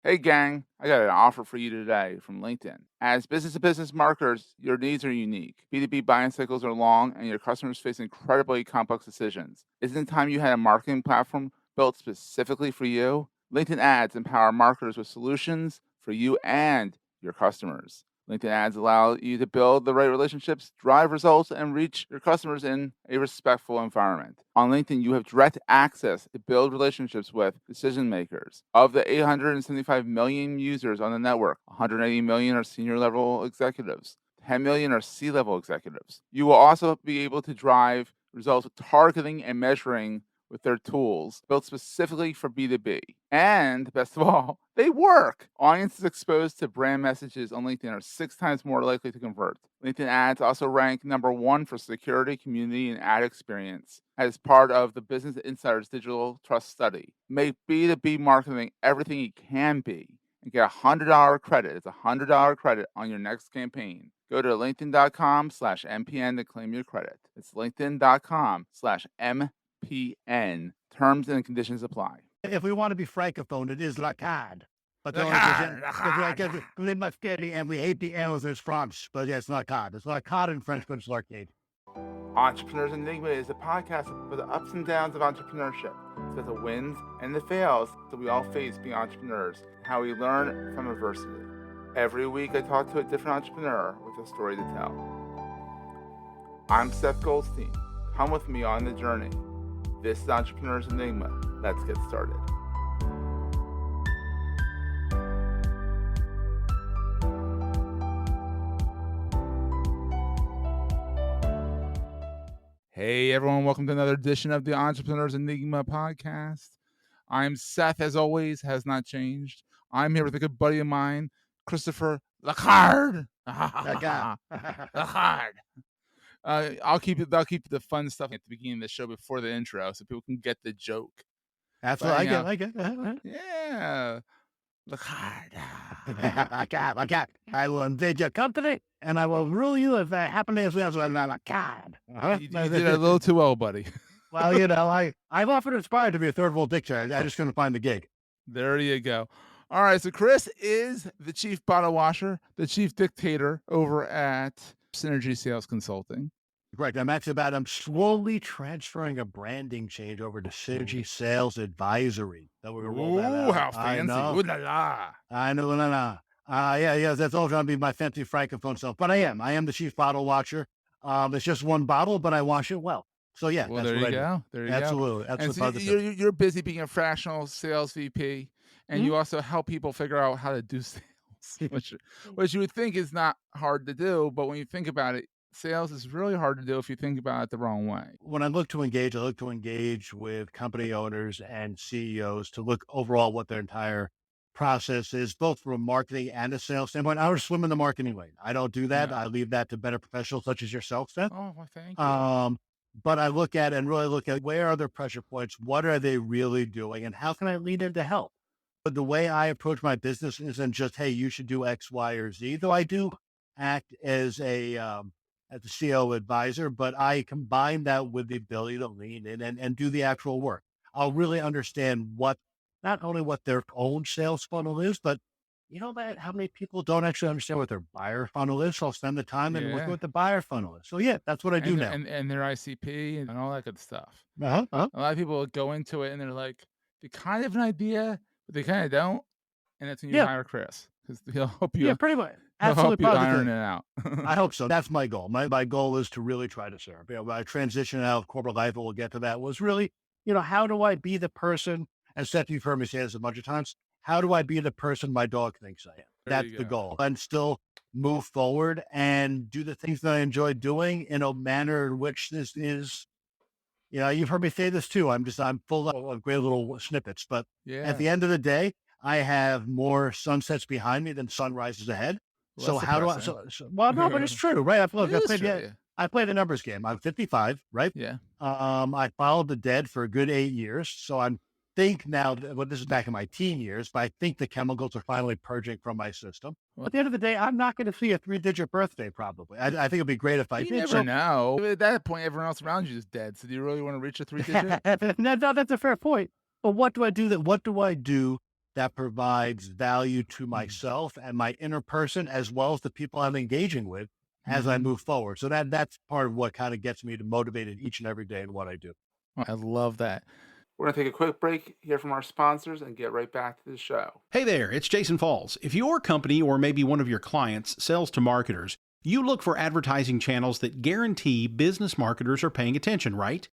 Hey gang, I got an offer for you today from LinkedIn. As business-to-business marketers, your needs are unique. B2B buying cycles are long and your customers face incredibly complex decisions. Isn't it time you had a marketing platform built specifically for you? LinkedIn ads empower marketers with solutions for you and your customers. LinkedIn ads allow you to build the right relationships, drive results, and reach your customers in a respectful environment. On LinkedIn, you have direct access to build relationships with decision makers. Of the 875 million users on the network, 180 million are senior level executives. 10 million are C-level executives. You will also be able to drive results with targeting and measuring with their tools built specifically for B2B. And best of all, they work. Audiences exposed to brand messages on LinkedIn are 6 times more likely to convert. LinkedIn ads also rank number 1 for security, community, and ad experience as part of the Business Insider's Digital Trust Study. Make B2B marketing everything it can be and get a $100 credit. It's a $100 credit on your next campaign. Go to linkedin.com/MPN to claim your credit. It's linkedin.com/MPN. Terms and conditions apply. If we want to be francophone, it is Larcade. But the Larcade, because we must get and we hate the L's as French, but yeah, it's Larcade. It's Larcade in French, but it's Larcade. Entrepreneurs Enigma is a podcast for the ups and downs of entrepreneurship. It's about the wins and the fails that we all face being entrepreneurs, and how we learn from adversity. Every week I talk to a different entrepreneur with a story to tell. I'm Seth Goldstein. Come with me on the journey. This is Entrepreneurs Enigma. Let's get started. Hey everyone, welcome to another edition of the Entrepreneurs Enigma podcast. I'm Seth, as always, has not changed. I'm here with a good buddy of mine, Christopher Larcade. Larcade. I'll keep the fun stuff at the beginning of the show before the intro, so people can get the joke. That's what I get. Yeah, Larcade. I will invade your company and I will rule you if that happens as well as Larcade. You did a little too well, buddy. Well, I've often aspired to be a third world dictator. I just couldn't find the gig. There you go. All right, so Chris is the chief bottle washer, the chief dictator over at Synergy Sales Consulting. Correct. I'm slowly transferring a branding change over to Synergy Sales Advisory. That we're gonna roll that out. How fancy! Ooh la la! I know, yeah. That's all going to be my fancy francophone self. But I am the chief bottle watcher. It's just one bottle, but I wash it well. So yeah, well, that's there what you I go. do. There you Absolutely. go. Absolutely. And so you're busy being a fractional sales VP, and you also help people figure out how to do sales, which you would think is not hard to do, but when you think about it, sales is really hard to do if you think about it the wrong way. When I look to engage with company owners and CEOs to look overall what their entire process is, both from a marketing and a sales standpoint. I would swim in the marketing lane. I don't do that. Yeah. I leave that to better professionals such as yourself, Seth. Oh, well, thank you. But I look at where are their pressure points? What are they really doing? And how can I lead in to help? But the way I approach my business isn't just, hey, you should do X, Y, or Z, though I do act as a CEO advisor, but I combine that with the ability to lean in and do the actual work. I'll really understand not only what their own sales funnel is, but how many people don't actually understand what their buyer funnel is. So I'll spend the time and look at what the buyer funnel is. So yeah, that's what I do now. And their ICP and all that good stuff. A lot of people go into it and they're like, they kind of have an idea, but they kind of don't. And that's when you hire Chris, because he'll help you. Yeah, pretty much. He'll help you iron it out. I hope so. That's my goal. My goal is to really try to serve. My transition out of corporate life, and we'll get to that, was really, how do I be the person, and Seth, you've heard me say this a bunch of times, how do I be the person my dog thinks I am? That's the goal. And still move forward and do the things that I enjoy doing in a manner in which this is, you've heard me say this too. I'm full of great little snippets, but at the end of the day, I have more sunsets behind me than sunrises ahead. Well, so how depressing. Do I? Well, no, but it's true, right? I played a numbers game. I'm 55, right? Yeah. I followed the dead for a good 8 years. So think now, this is back in my teen years, but I think the chemicals are finally purging from my system. Well, at the end of the day, I'm not going to see a 3-digit birthday, probably. I think it'd be great if I did. You never know. At that point, everyone else around you is dead. So do you really want to reach a 3-digit? No, that's a fair point. But what do I do that provides value to Mm. myself and my inner person, as well as the people I'm engaging with as I Mhm. move forward. So that's part of what kind of gets me to motivated each and every day in what I do. I love that. We're gonna take a quick break, hear from our sponsors, and get right back to the show. Hey there, it's Jason Falls. If your company or maybe one of your clients sells to marketers, you look for advertising channels that guarantee business marketers are paying attention, right?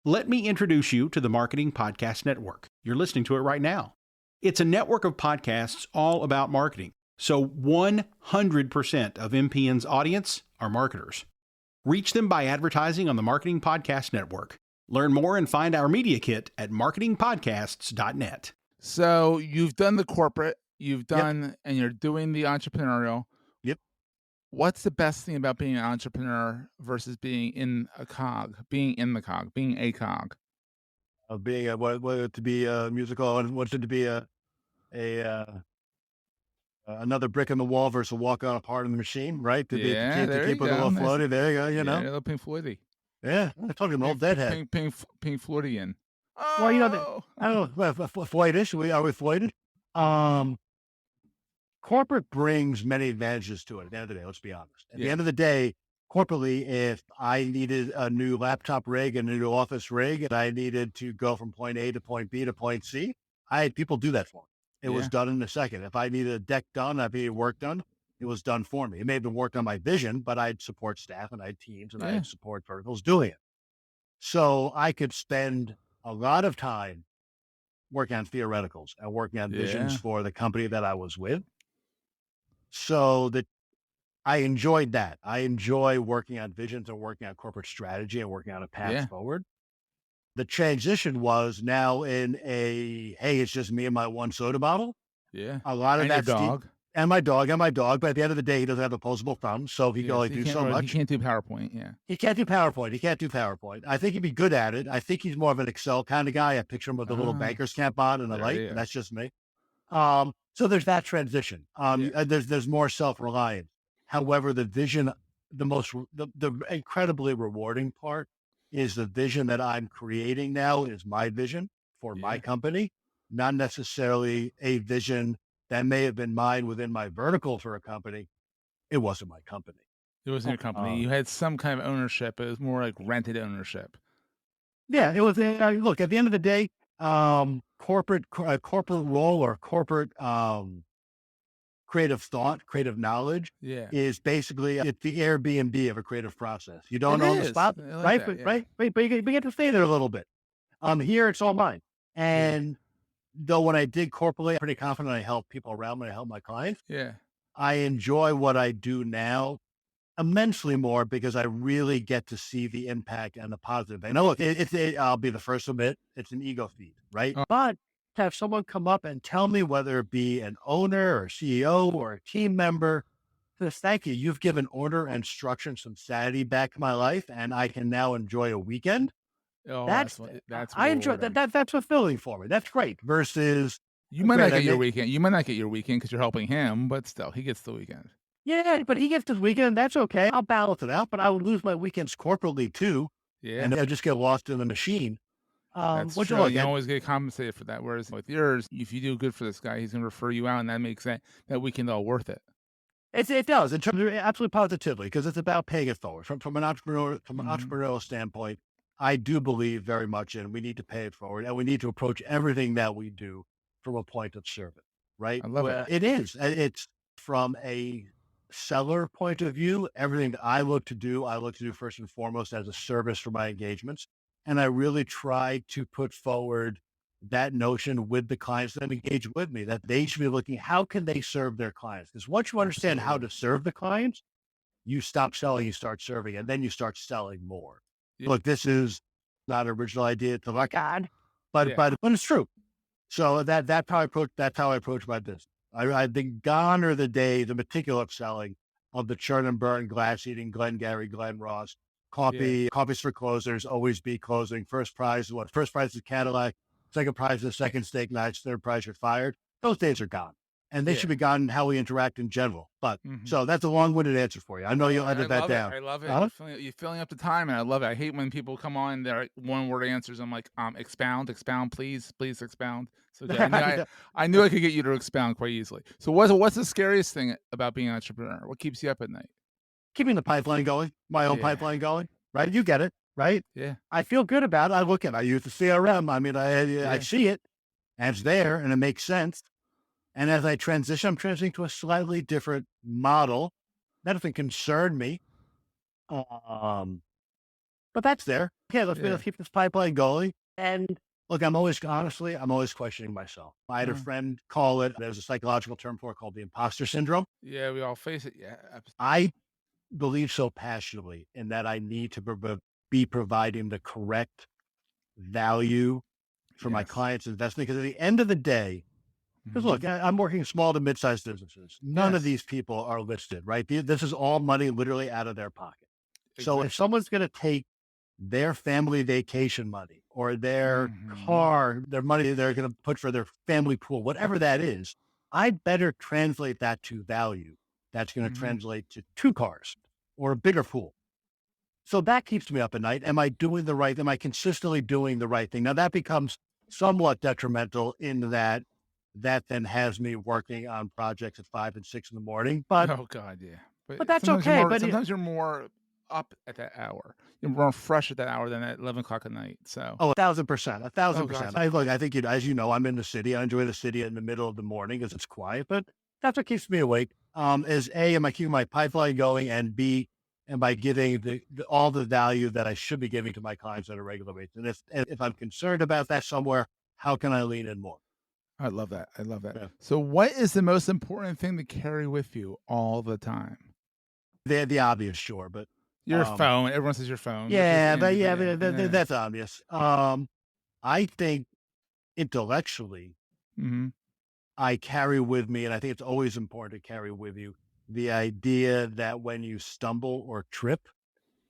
Let me introduce you to the Marketing Podcast Network. You're listening to it right now. It's a network of podcasts all about marketing. So 100% of MPN's audience are marketers. Reach them by advertising on the Marketing Podcast Network. Learn more and find our media kit at marketingpodcasts.net. So you've done the corporate, you've Yep. done, and you're doing the entrepreneurial. Yep. What's the best thing about being an entrepreneur versus being in a cog, being in the cog, being a cog? Of being what to be a musical and what's it to be a another brick in the wall versus a walk on a part in the machine, right? To Yeah, keep there you it a go. little Nice. floaty. There you go. Yeah, a little Pink Floydy. Yeah. I told you I'm an old deadhead. Pink Floydian. Well, Oh! I don't know, Floydish. Are we Floyded? Um, Corporate brings many advantages to it at the end of the day. Let's be honest. At the Yeah, end of the day, corporately, if I needed a new laptop rig and a new office rig, and I needed to go from point A to point B to point C, I had people do that for me. It was yeah, done in a second. If I needed a deck done, I needed work done, it was done for me. It may have been worked on my vision, but I'd support staff and I had teams and I yeah, had support verticals doing it. So I could spend a lot of time working on theoreticals and working on visions yeah, for the company that I was with. So that I enjoyed that. I enjoy working on visions and working on corporate strategy and working on a path yeah, forward. The transition was now in a, hey, it's just me and my one soda bottle. yeah. A lot of And your that's dog. and my dog. But at the end of the day, he doesn't have opposable thumbs, so he can Yeah, only so do so he much. can't do PowerPoint, yeah. He can't do PowerPoint. He can't do PowerPoint. I think he'd be good at it. I think he's more of an Excel kind of guy. I picture him with a little Ah, banker's cap on and a there light, you but go. that's just me. So there's that transition. Yeah, There's more self-reliance. However, the vision, the incredibly rewarding part is the vision that I'm creating now is my vision for my yeah. company, not necessarily a vision that may have been mine within my vertical for a company. It wasn't my company. It wasn't your company. Uh, You had some kind of ownership. It was more like rented ownership. yeah, it was. Look, at the end of the day, corporate role or corporate creative thought, creative knowledge Yeah. is basically it's the Airbnb of a creative process. You don't It own the is. spot, I like right? that, yeah. But you get to stay there a little bit. Here it's all mine. Yeah, And though when I did corporately, I'm pretty confident I help people around me, I help my clients. yeah, I enjoy what I do now immensely more because I really get to see the impact and the positive. And look, I'll be the first to admit it's an ego feed, right? oh, But to have someone come up and tell me, whether it be an owner or CEO or a team member, says, thank you. You've given order and structure and some sanity back to my life, and I can now enjoy a weekend. oh, That's that's I enjoy that. rewarding. That's fulfilling for me. That's great. Versus, You might not great, I get your may, weekend. You might not get your weekend because 'cause you're helping him, but still, he gets the weekend. yeah, but he gets this weekend. That's okay. I'll balance it out, but I would lose my weekends corporately too, Yeah, and I just get lost in the machine. that's Which true. look You at always get compensated for that, whereas with yours, if you do good for this guy, he's gonna refer you out, and that makes that weekend all worth it. it does in terms of absolutely positively because it's about paying it forward from an Mhm. entrepreneurial standpoint. I do believe very much in we need to pay it forward and we need to approach everything that we do from a point of service, right? I love it. Well, it is. It's from a seller point of view. Everything that I look to do first and foremost as a service for my engagements, and I really try to put forward that notion with the clients that engage with me, that they should be looking, how can they serve their clients? Because once you understand how Absolutely. to serve the clients, you stop selling, you start serving, and then you start selling more. Yeah, Look, this is not an original idea to Larcade, yeah, but it's true. So that's how I approach my business. I think gone are the days, the meticulous selling of the churn and burn, glass eating, Glengarry, Glen Ross, yeah, copies for closers, always be closing. First prize is what? First prize is Cadillac. Second prize is second steak knives. Third prize you're fired. Those days are gone. and they should be gone how we interact in general. But so that's a long-winded answer for you. I know you'll edit that down. I love it. You're filling up the time, and I love it. I hate when people come on, they're one-word answers. I'm like, expound, please expound. So I knew I could get you to expound quite easily. So what's the scariest thing about being an entrepreneur? What keeps you up at night? Keeping the pipeline going, my own pipeline going, right? You get it, right? Yeah. I feel good about it. I use the CRM. I mean, I see it, and it's there, and it makes sense. And as I transition, I'm transitioning to a slightly different model. That doesn't concern me. But that's there. Okay, let's keep this pipeline going. And look, I'm always questioning myself. I had a friend call it, there's a psychological term for it called the imposter syndrome. Yeah, we all face it. Yeah. I believe so passionately in that I need to be providing the correct value for my clients' investment. Because at the end of the day, because look, I'm working small to mid-sized businesses. None of these people are listed, right? This is all money literally out of their pocket. So if someone's going to take their family vacation money or their car, their money they're going to put for their family pool, whatever that is, I'd better translate that to value. That's going to translate to 2 cars or a bigger pool. So that keeps me up at night. Am I consistently doing the right thing? Now that becomes somewhat detrimental in that then has me working on projects at 5 and 6 in the morning. But oh God, yeah. But that's okay. But sometimes you're more up at that hour. You're more fresh at that hour than at 11 o'clock at night. So 1,000%. Oh, I think as you know, I'm in the city. I enjoy the city in the middle of the morning because it's quiet. But that's what keeps me awake. Is A, am I keeping my pipeline going, and B, am I giving all the value that I should be giving to my clients on a regular basis? And if I'm concerned about that somewhere, how can I lean in more? I love that. Yeah. So what is the most important thing to carry with you all the time? The obvious, sure, but your phone. Everyone says your phone. Yeah, that's obvious. I think intellectually, I carry with me, and I think it's always important to carry with you, the idea that when you stumble or trip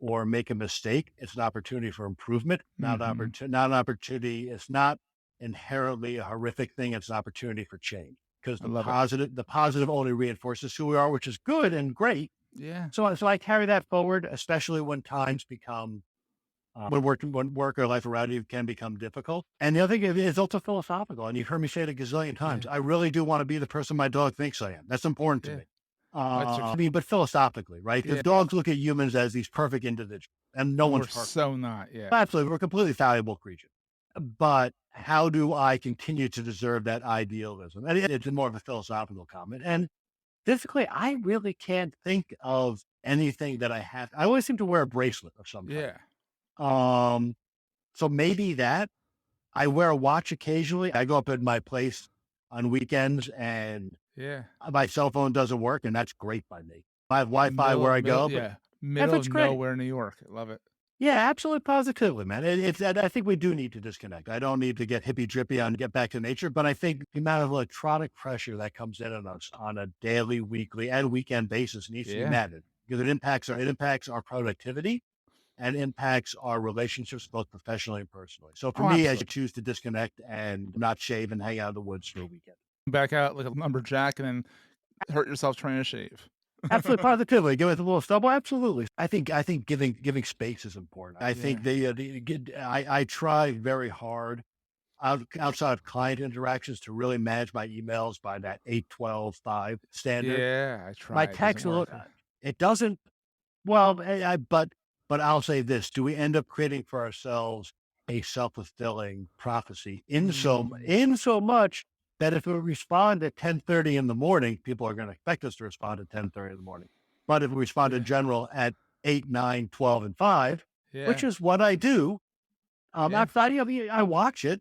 or make a mistake, it's an opportunity for improvement, not an opportunity. It's not inherently a horrific thing. It's an opportunity for change, because the positive only reinforces who we are, which is good and great. Yeah. So I carry that forward, especially when times become, when work or life around you can become difficult. And the other thing is also philosophical. And you've heard me say it a gazillion times. I really do want to be the person my dog thinks I am. That's important to me. I mean, but philosophically, right? Because dogs look at humans as these perfect individuals, and one's perfect. So not, Absolutely. We're completely fallible creatures. But how do I continue to deserve that idealism? And it's more of a philosophical comment. And physically, I really can't think of anything that I have. I always seem to wear a bracelet of some kind. Yeah. So maybe that. I wear a watch occasionally. I go up at my place on weekends, and my cell phone doesn't work, and that's great by me. I have Wi-Fi where I go. Middle of nowhere, New York. I love it. Yeah, absolutely, positively, man. I think we do need to disconnect. I don't need to get hippy drippy and get back to nature, but I think the amount of electronic pressure that comes in on us on a daily, weekly, and weekend basis needs to be managed, because it impacts our productivity and impacts our relationships, both professionally and personally. So for me, I choose to disconnect and not shave and hang out in the woods for a weekend. Back out like a lumberjack and then hurt yourself trying to shave. Absolutely, positively. Give it a little stubble. Absolutely. I think giving space is important. I think I try very hard outside of client interactions to really manage my emails by that 8-12-5 standard. Yeah, I try. My text, it doesn't. Well, but I'll say this: do we end up creating for ourselves a self-fulfilling prophecy in so much that if we respond at 10:30 in the morning, people are going to expect us to respond at 10:30 in the morning. But if we respond in general at 8, 9, 12, and 5, which is what I do, outside of I watch it.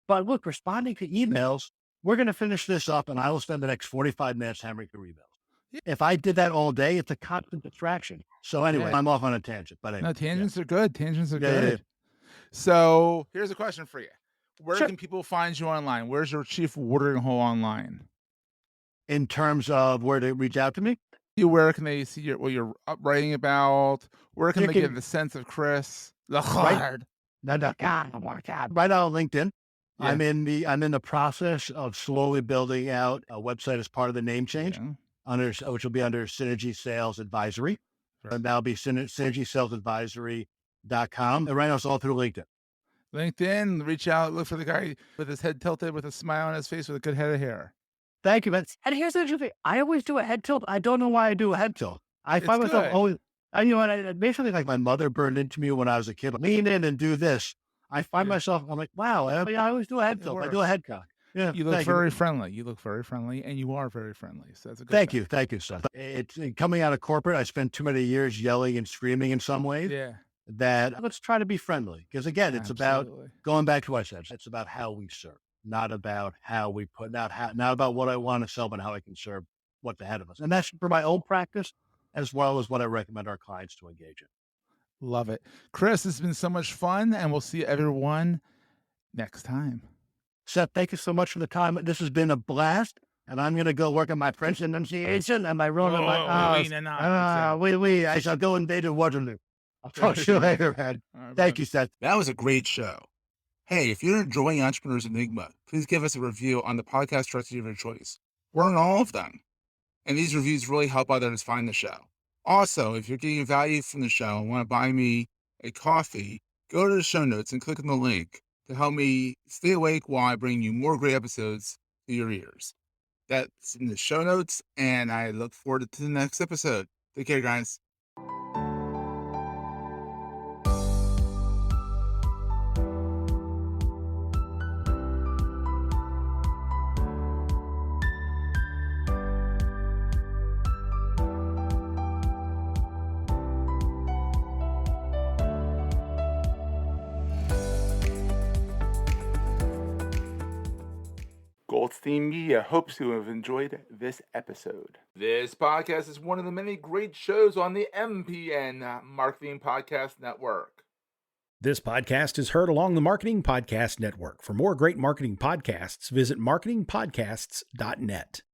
But look, responding to emails, we're going to finish this up, and I will spend the next 45 minutes hammering through emails. Yeah. If I did that all day, it's a constant distraction. So anyway, I'm off on a tangent. But anyway, no, tangents are good. Tangents are good. Yeah. So here's a question for you. Where can people find you online? Where's your chief watering hole online? In terms of where to reach out to me? Where can they see what you're writing about? Where can they get the sense of Chris? The hard. Right on LinkedIn. Yeah. I'm in the process of slowly building out a website as part of the name change, which will be under Synergy Sales Advisory. And that'll be synergySalesAdvisory.com. And right now it's all through LinkedIn. LinkedIn, reach out, look for the guy with his head tilted with a smile on his face with a good head of hair. Thank you, man. And here's the interesting thing. I always do a head tilt. I don't know why I do a head tilt. I It's find myself good. always, basically like my mother burned into me when I was a kid. Lean in and do this. I find Yeah. myself, I'm like, wow, I always do a head It tilt. I works. do a head cock. Yeah, You look thank very friendly. You look very friendly, and you are very friendly. So that's a good Thank thing. you. Thank you, Seth. It's coming out of corporate. I spent too many years yelling and screaming in some ways. Yeah. That let's try to be friendly. Because again, it's about Absolutely. going back to what I said. It's about how we serve, not about how we put, not about what I want to sell, but how I can serve what's ahead of us. And that's for my own practice, as well as what I recommend our clients to engage in. Love it. Chris, it's been so much fun, and we'll see everyone next time. Seth, thank you so much for the time. This has been a blast. And I'm going to go work on my French enunciation and my role in my I shall go invade Waterloo. I'll talk to you later, man. Thank you, Seth. That was a great show. Hey, if you're enjoying Entrepreneurs Enigma, please give us a review on the podcast directory of your choice. We're on all of them. And these reviews really help others find the show. Also, if you're getting value from the show and want to buy me a coffee, go to the show notes and click on the link to help me stay awake while I bring you more great episodes to your ears. That's in the show notes, and I look forward to the next episode. Take care, guys. Goldstein Media hopes you have enjoyed this episode. This podcast is one of the many great shows on the MPN Marketing Podcast Network. This podcast is heard along the Marketing Podcast Network. For more great marketing podcasts, visit marketingpodcasts.net.